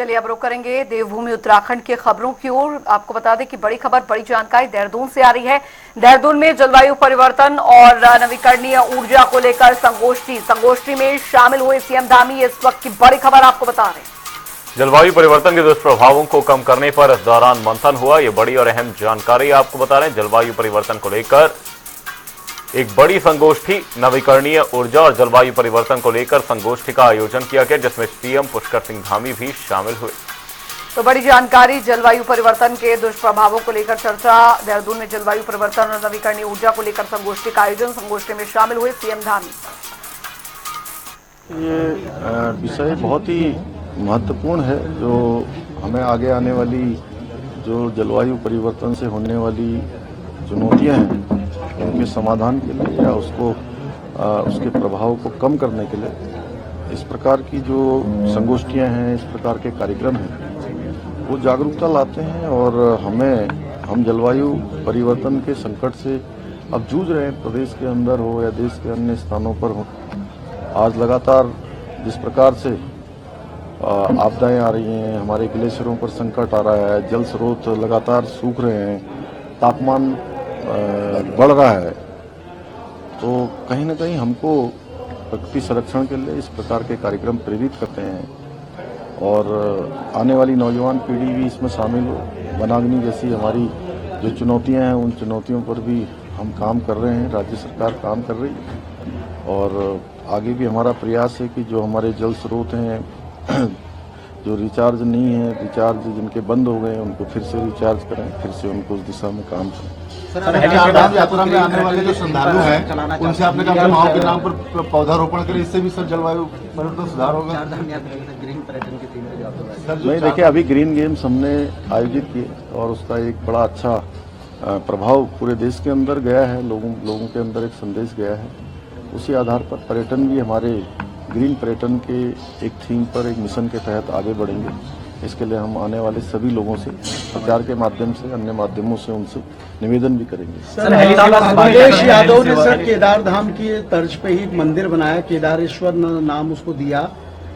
चलिए अब रुक करेंगे देवभूमि उत्तराखंड की खबरों की ओर। आपको बता दें कि बड़ी खबर, बड़ी जानकारी देहरादून से आ रही है। देहरादून में जलवायु परिवर्तन और नवीकरणीय ऊर्जा को लेकर संगोष्ठी में शामिल हुए सीएम धामी। इस वक्त की बड़ी खबर आपको बता रहे हैं। जलवायु परिवर्तन के दुष्प्रभावों को कम करने पर इस दौरान मंथन हुआ। ये बड़ी और अहम जानकारी आपको बता रहे हैं। जलवायु परिवर्तन को लेकर एक बड़ी संगोष्ठी, नवीकरणीय ऊर्जा और जलवायु परिवर्तन को लेकर संगोष्ठी का आयोजन किया गया, जिसमें सीएम पुष्कर सिंह धामी भी शामिल हुए। तो बड़ी जानकारी, जलवायु परिवर्तन के दुष्प्रभावों को लेकर चर्चा। देहरादून में जलवायु परिवर्तन और नवीकरणीय ऊर्जा को लेकर संगोष्ठी का आयोजन, संगोष्ठी में शामिल हुए सीएम धामी। ये विषय बहुत ही महत्वपूर्ण है, जो हमें आगे आने वाली जो जलवायु परिवर्तन से होने वाली चुनौतियां हैं उनके समाधान के लिए या उसके प्रभाव को कम करने के लिए इस प्रकार की जो संगोष्ठियां हैं, इस प्रकार के कार्यक्रम हैं, वो जागरूकता लाते हैं। और हम जलवायु परिवर्तन के संकट से अब जूझ रहे हैं, प्रदेश के अंदर हो या देश के अन्य स्थानों पर हो। आज लगातार जिस प्रकार से आपदाएं आ रही हैं, हमारे ग्लेशियरों पर संकट आ रहा है, जल स्रोत लगातार सूख रहे हैं, तापमान बढ़ रहा है, तो कहीं ना कहीं हमको प्रकृति संरक्षण के लिए इस प्रकार के कार्यक्रम प्रेरित करते हैं। और आने वाली नौजवान पीढ़ी भी इसमें शामिल हो। वनाग्नि जैसी हमारी जो चुनौतियां हैं, उन चुनौतियों पर भी हम काम कर रहे हैं, राज्य सरकार काम कर रही है। और आगे भी हमारा प्रयास है कि जो हमारे जल स्रोत हैं जो रिचार्ज नहीं है, रिचार्ज जिनके बंद हो गए उनको फिर से रिचार्ज करें, फिर से उनको उस दिशा में काम करें। चारधाम यात्रा में आने वाले जो श्रद्धालु हैं, उनसे आपने कहा माओ के नाम पर पौधारोपण करें, इससे भी सर जलवायु परिवर्तन सुधार होगा। चारधाम यात्रा में ग्रीन पर्यटन की थीम नहीं, देखिए अभी ग्रीन गेम्स हमने आयोजित किए और उसका एक बड़ा अच्छा प्रभाव पूरे देश के अंदर गया है, लोगों के अंदर एक संदेश गया है। उसी आधार पर पर्यटन भी हमारे ग्रीन पर्यटन के एक थीम पर, एक मिशन के तहत आगे बढ़ेंगे। इसके लिए हम आने वाले सभी लोगों से प्रचार के माध्यम से, अन्य माध्यमों से उनसे निवेदन भी करेंगे। सर, अखिलेश यादव ने सर केदार धाम की तर्ज पे ही मंदिर बनाया, केदारेश्वर नाम उसको दिया,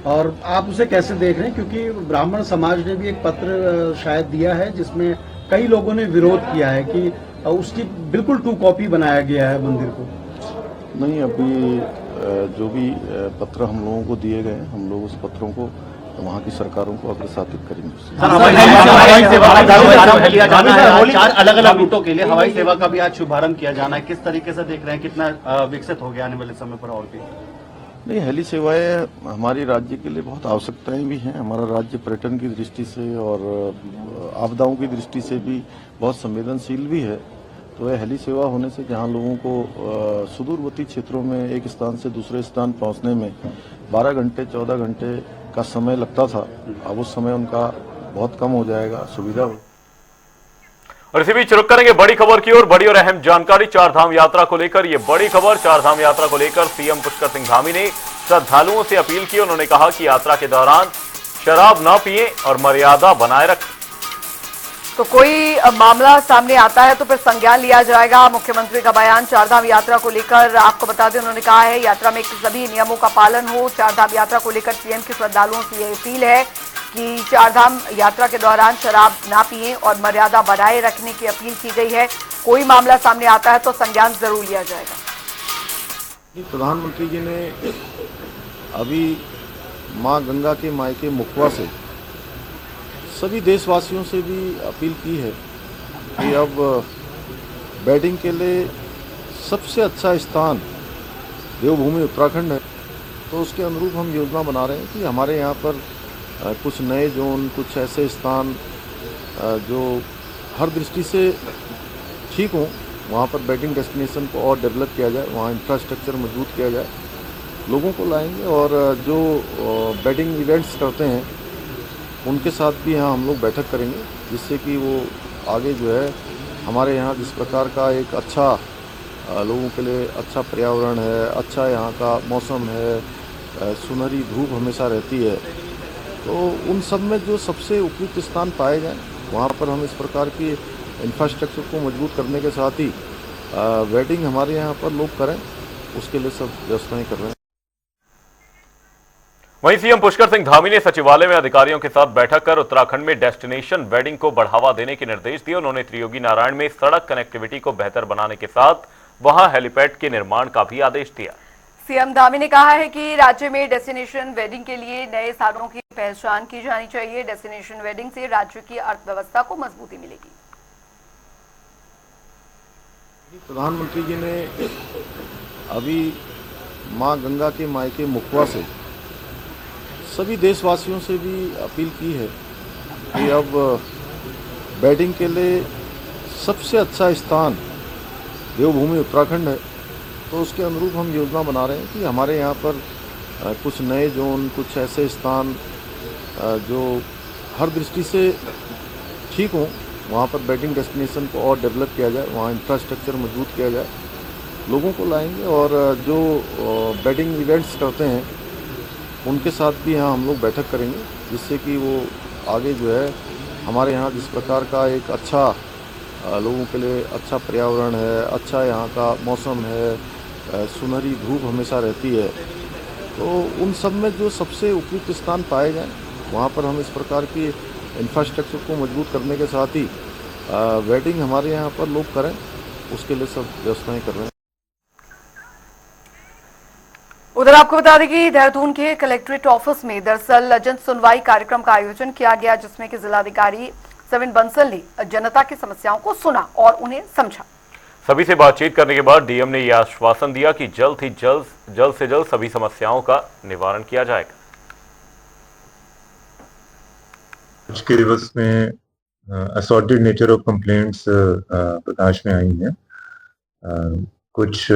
और आप उसे कैसे देख रहे हैं? क्योंकि ब्राह्मण समाज ने भी एक पत्र शायद दिया है जिसमें कई लोगों ने विरोध किया है कि उसकी बिल्कुल 2 कॉपी बनाया गया है मंदिर को। नहीं, अभी जो भी पत्र हम लोगों को दिए गए, हम लोग उस पत्रों को वहाँ की सरकारों को अग्रसातित करेंगे। अलग अलग रूटों के लिए हवाई सेवा का भी आज शुभारंभ किया जाना है, किस तरीके से देख रहे हैं? कितना विकसित हो गया आने वाले समय पर? और भी नहीं, हेली सेवाएं हमारी राज्य के लिए बहुत आवश्यकताएं भी हैं। हमारा राज्य पर्यटन की दृष्टि से और आपदाओं की दृष्टि से भी बहुत संवेदनशील भी है। तो यह हेली सेवा होने से जहां लोगों को सुदूरवर्ती क्षेत्रों में एक स्थान से दूसरे स्थान पहुंचने में 12 घंटे 14 घंटे का समय लगता था, अब उस समय उनका बहुत कम हो जाएगा, सुविधा हो। और इसी बीच रुक करेंगे बड़ी खबर की ओर। बड़ी और अहम जानकारी चारधाम यात्रा को लेकर। ये बड़ी खबर, चारधाम यात्रा को लेकर सीएम पुष्कर सिंह धामी ने श्रद्धालुओं से अपील की। उन्होंने कहा कि यात्रा के दौरान शराब न पिए और मर्यादा बनाए रखें। तो कोई मामला सामने आता है तो फिर संज्ञान लिया जाएगा। मुख्यमंत्री का बयान चारधाम यात्रा को लेकर। आपको बता दें, उन्होंने कहा है यात्रा में सभी नियमों का पालन हो। चारधाम यात्रा को लेकर सीएम की श्रद्धालुओं से यह अपील है कि चारधाम यात्रा के दौरान शराब ना पिए और मर्यादा बनाए रखने की अपील की गई है। कोई मामला सामने आता है तो संज्ञान जरूर लिया जाएगा। प्रधानमंत्री जी ने अभी मां गंगा के मायके मुखवा से सभी देशवासियों से भी अपील की है कि अब बैटिंग के लिए सबसे अच्छा स्थान देवभूमि उत्तराखंड है। तो उसके अनुरूप हम योजना बना रहे हैं कि हमारे यहाँ पर कुछ नए जोन, कुछ ऐसे स्थान जो हर दृष्टि से ठीक हों, वहाँ पर बैटिंग डेस्टिनेशन को और डेवलप किया जाए, वहाँ इंफ्रास्ट्रक्चर मजबूत किया जाए, लोगों को लाएंगे। और जो बैटिंग इवेंट्स करते हैं उनके साथ भी यहाँ हम लोग बैठक करेंगे, जिससे कि वो आगे जो है हमारे यहाँ जिस प्रकार का एक अच्छा लोगों के लिए अच्छा पर्यावरण है, अच्छा यहाँ का मौसम है, सुनहरी धूप हमेशा रहती है, तो उन सब में जो सबसे उपयुक्त स्थान पाए जाएं, वहाँ पर हम इस प्रकार की इंफ्रास्ट्रक्चर को मजबूत करने के साथ ही वेडिंग हमारे यहाँ पर लोग करें, उसके लिए सब व्यवस्थाएं कर रहे हैं। वहीं सीएम पुष्कर सिंह धामी ने सचिवालय में अधिकारियों के साथ बैठक कर उत्तराखंड में डेस्टिनेशन वेडिंग को बढ़ावा देने के निर्देश दिए। उन्होंने त्रियोगी नारायण में सड़क कनेक्टिविटी को बेहतर बनाने के साथ वहां हेलीपैड के निर्माण का भी आदेश दिया। सीएम धामी ने कहा है कि राज्य में डेस्टिनेशन वेडिंग के लिए नए साधनों की पहचान की जानी चाहिए। डेस्टिनेशन वेडिंग से राज्य की अर्थव्यवस्था को मजबूती मिलेगी। प्रधानमंत्री जी ने अभी मां गंगा के मायके मुखवा से सभी देशवासियों से भी अपील की है कि अब वेडिंग के लिए सबसे अच्छा स्थान देवभूमि उत्तराखंड है, तो उसके अनुरूप हम योजना बना रहे हैं कि हमारे यहाँ पर कुछ नए जोन, कुछ ऐसे स्थान जो हर दृष्टि से ठीक हों, वहाँ पर वेडिंग डेस्टिनेशन को और डेवलप किया जाए, वहाँ इंफ्रास्ट्रक्चर मजबूत किया जाए, लोगों को लाएंगे। और जो वेडिंग इवेंट्स करते हैं उनके साथ भी यहाँ हम लोग बैठक करेंगे, जिससे कि वो आगे जो है हमारे यहाँ जिस प्रकार का एक अच्छा लोगों के लिए अच्छा पर्यावरण है, अच्छा यहाँ का मौसम है, सुनहरी धूप हमेशा रहती है, तो उन सब में जो सबसे उपयुक्त स्थान पाए जाएँ वहाँ पर हम इस प्रकार की इंफ्रास्ट्रक्चर को मजबूत करने के साथ ही वेडिंग हमारे यहाँ पर लोग करें, उसके लिए सब व्यवस्थाएं कर रहे हैं। उधर आपको बता दें कि देहरादून के कलेक्ट्रेट ऑफिस में दरअसल जन सुनवाई कार्यक्रम का आयोजन किया गया, जिसमें कि जिलाधिकारी सविन बंसल ने जनता की समस्याओं को सुना और उन्हें समझा। सभी से बातचीत करने के बाद डीएम ने यह आश्वासन दिया कि जल्द से जल्द सभी समस्याओं का निवारण किया जाएगा। आज के दिवस में असॉर्टेड नेचर ऑफ कंप्लेंट्स प्रकाश में आई हैं। कुछ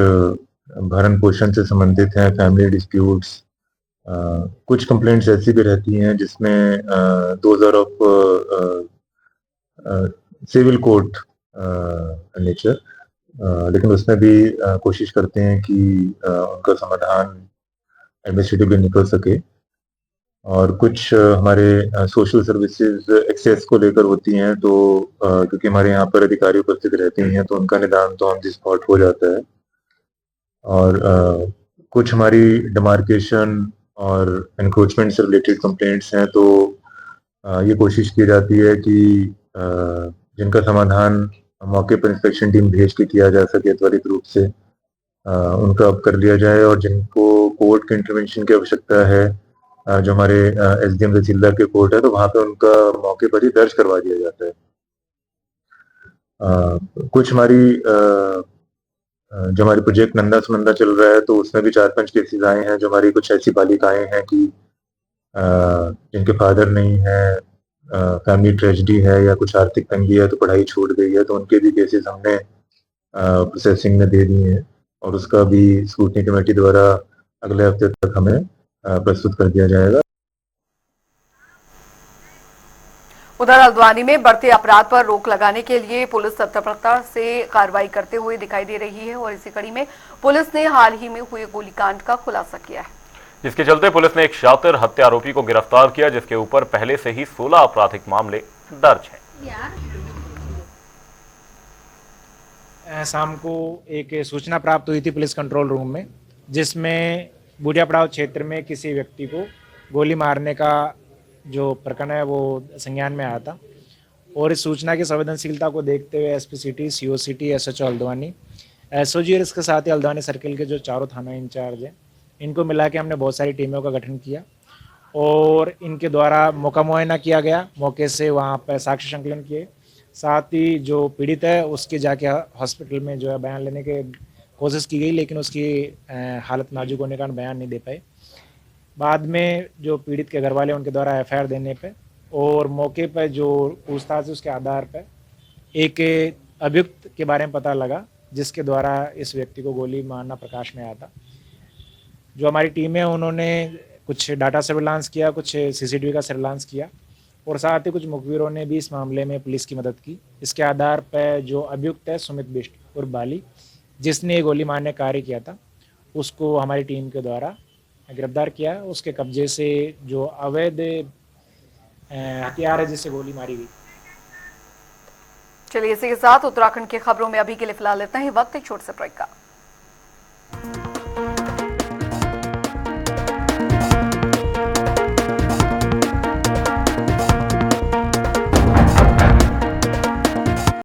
भरण पोषण से संबंधित हैं, फैमिली डिस्प्यूट्स, कुछ कंप्लेंट्स ऐसी भी रहती हैं जिसमें 2000 ऑफ सिविल कोर्ट नेचर, लेकिन उसमें भी कोशिश करते हैं कि उनका समाधान एडमिनिस्ट्रेटिवली निकल सके। और कुछ हमारे सोशल सर्विसेज एक्सेस को लेकर होती हैं, तो क्योंकि हमारे यहाँ पर अधिकारी उपस्थित रहते हैं तो उनका निदान तो ऑन द स्पॉट हो जाता है। और कुछ हमारी डिमार्केशन और एनक्रोचमेंट से रिलेटेड कंप्लेंट्स हैं, तो ये कोशिश की जाती है कि जिनका समाधान मौके पर इंस्पेक्शन टीम भेज के किया जा सके त्वरित रूप से, उनका अब कर लिया जाए। और जिनको कोर्ट के इंटरवेंशन की आवश्यकता है, जो हमारे एसडीएम तहसीलदार के कोर्ट है, तो वहाँ पे उनका मौके पर ही दर्ज करवा दिया जाता है। कुछ हमारी जो हमारी प्रोजेक्ट नंदा सुनंदा चल रहा है, तो उसमें भी 4-5 केसेस आए हैं जो हमारी कुछ ऐसी बालिकाएं हैं कि जिनके फादर नहीं है, फैमिली ट्रेजेडी है या कुछ आर्थिक तंगी है, तो पढ़ाई छूट गई है, तो उनके भी केसेस हमने प्रोसेसिंग में दे दिए हैं और उसका भी स्क्रूटनी कमेटी द्वारा अगले हफ्ते तक हमें प्रस्तुत कर दिया जाएगा। उधर हल्द्वानी में बढ़ते अपराध पर रोक लगाने के लिए पुलिस तत्परता से कार्रवाई करते हुए दिखाई दे रही है और इसी कड़ी में पुलिस ने हाल ही में हुए गोलीकांड का खुलासा किया है, जिसके चलते पुलिस ने एक शातिर हत्या आरोपी को गिरफ्तार किया, जिसके ऊपर पहले से ही 16 आपराधिक मामले दर्ज हैं। शाम को एक सूचना प्राप्त हुई थी पुलिस कंट्रोल रूम में, जिसमें बूढ़िया पड़ाव क्षेत्र में किसी व्यक्ति को गोली मारने का जो प्रकरण है वो संज्ञान में आया था। और इस सूचना की संवेदनशीलता को देखते हुए SP city, CO city, SHO Haldwani, SOG और इसके साथ ही हल्द्वानी सर्किल के जो चारों थाना इंचार्ज हैं, इनको मिला के हमने बहुत सारी टीमों का गठन किया और इनके द्वारा मौका मुआयना किया गया। मौके से वहाँ पर साक्ष्य संकलन किए, साथ ही जो पीड़ित है उसके जाके हॉस्पिटल में जो है बयान लेने के कोशिश की गई, लेकिन उसकी हालत नाजुक होने के कारण बयान नहीं दे पाए। बाद में जो पीड़ित के घर वाले उनके द्वारा एफआईआर देने पे और मौके पर जो पूछताछ है उसके आधार पर एक अभियुक्त के बारे में पता लगा, जिसके द्वारा इस व्यक्ति को गोली मारना प्रकाश में आया था। जो हमारी टीम है उन्होंने कुछ डाटा सर्विलांस किया, कुछ सीसीटीवी का सर्विलांस किया और साथ ही कुछ मुखबिरों ने भी इस मामले में पुलिस की मदद की। इसके आधार पर जो अभियुक्त है सुमित बिष्ट और बाली, जिसने गोली मारने का कार्य किया था, उसको हमारी टीम के द्वारा गिरफ्तार किया। उसके कब्जे से जो अवैध हथियार है जिससे गोली मारी गई। चलिए इसी के साथ उत्तराखंड की खबरों में अभी के लिए फिलहाल इतना ही। वक्त एक छोटे से ब्रेक का।